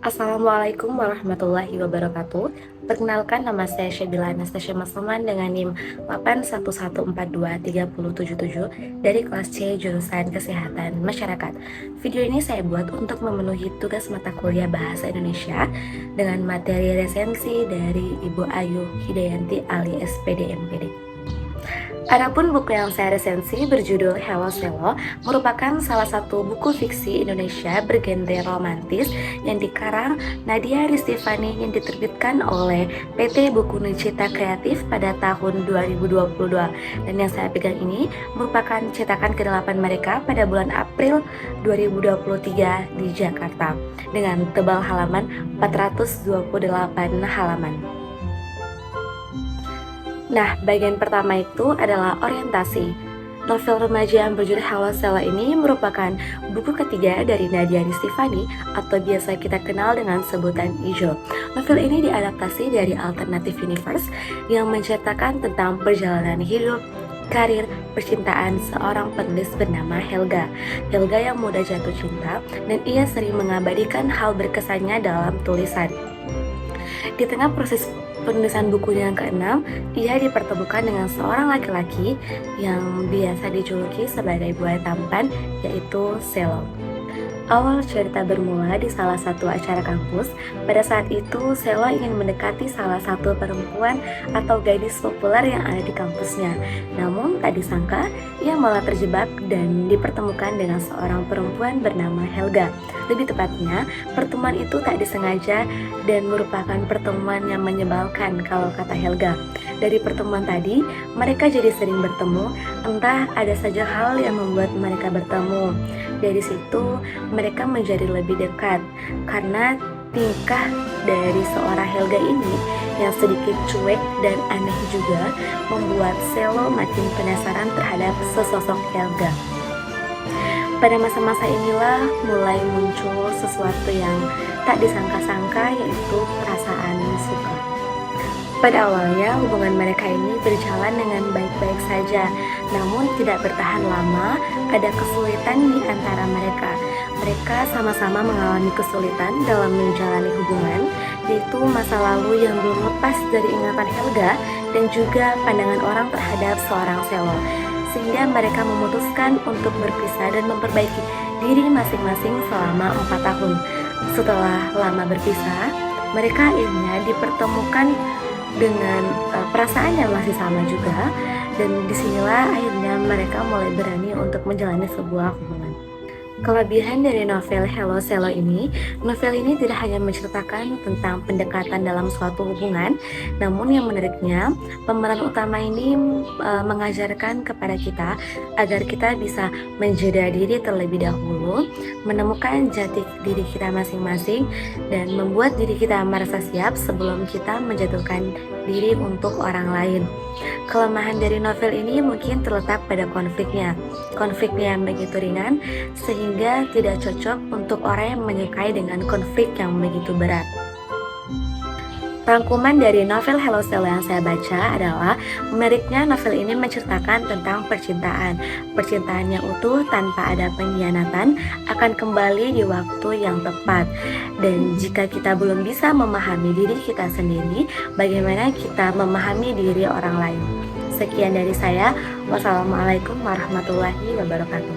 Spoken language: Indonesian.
Assalamualaikum warahmatullahi wabarakatuh. Perkenalkan, nama saya Syabila Anastasia Masleman dengan NIM 811423077 dari kelas C jurusan Kesehatan Masyarakat. Video ini saya buat untuk memenuhi tugas mata kuliah Bahasa Indonesia dengan materi resensi dari Ibu Ayu Hidayanti Ali SPD MPD. Adapun buku yang saya resensi berjudul Hello Selo merupakan salah satu buku fiksi Indonesia bergenre romantis yang dikarang Nadia Ristifani yang diterbitkan oleh PT Buku Nicita Kreatif pada tahun 2022. Dan yang saya pegang ini merupakan cetakan ke-8 mereka pada bulan April 2023 di Jakarta dengan tebal halaman 428 halaman. Nah, bagian pertama itu adalah orientasi. Novel remaja yang berjudul Hello Selo ini merupakan buku ketiga dari Nadia Ristifani atau biasa kita kenal dengan sebutan Ijo. Novel ini diadaptasi dari Alternative Universe yang menceritakan tentang perjalanan hidup, karir, percintaan seorang penulis bernama Helga. Helga yang mudah jatuh cinta dan ia sering mengabadikan hal berkesannya dalam tulisan. Di tengah proses penulisan bukunya yang ke-6, ia dipertemukan dengan seorang laki-laki yang biasa dijuluki sebagai buaya tampan, yaitu Selo. Awal cerita bermula di salah satu acara kampus. Pada saat itu, Selo ingin mendekati salah satu perempuan atau gadis populer yang ada di kampusnya. Namun, tak disangka, ia malah terjebak dan dipertemukan dengan seorang perempuan bernama Helga. Lebih tepatnya, pertemuan itu tak disengaja dan merupakan pertemuan yang menyebalkan kalau kata Helga. Dari pertemuan tadi, mereka jadi sering bertemu, entah ada saja hal yang membuat mereka bertemu. Dari situ, mereka menjadi lebih dekat karena tingkah dari seorang Helga ini yang sedikit cuek dan aneh juga membuat Selo makin penasaran terhadap sesosok Helga. Pada masa-masa inilah mulai muncul sesuatu yang tak disangka-sangka, yaitu perasaan suka. Pada awalnya hubungan mereka ini berjalan dengan baik-baik saja, namun tidak bertahan lama, ada kesulitan di antara mereka. Mereka sama-sama mengalami kesulitan dalam menjalani hubungan, yaitu masa lalu yang belum lepas dari ingatan Helga dan juga pandangan orang terhadap seorang Selo. Sehingga mereka memutuskan untuk berpisah dan memperbaiki diri masing-masing selama 4 tahun. Setelah lama berpisah, mereka akhirnya dipertemukan dengan perasaan yang masih sama juga, dan disinilah akhirnya mereka mulai berani untuk menjalani sebuah hubungan. Kelebihan dari novel Hello Selo ini, novel ini tidak hanya menceritakan tentang pendekatan dalam suatu hubungan, namun yang menariknya, pemeran utama ini mengajarkan kepada kita agar kita bisa menjeda diri terlebih dahulu, menemukan jati diri kita masing-masing, dan membuat diri kita merasa siap sebelum kita menjatuhkan diri untuk orang lain. Kelemahan dari novel ini mungkin terletak pada konfliknya yang begitu ringan sehingga tidak cocok untuk orang yang menyukai dengan konflik yang begitu berat. Rangkuman dari novel Hello Selo yang saya baca adalah menariknya novel ini menceritakan tentang percintaan. Percintaan yang utuh tanpa ada pengkhianatan akan kembali di waktu yang tepat. Dan jika kita belum bisa memahami diri kita sendiri, bagaimana kita memahami diri orang lain? Sekian dari saya. Wassalamualaikum warahmatullahi wabarakatuh.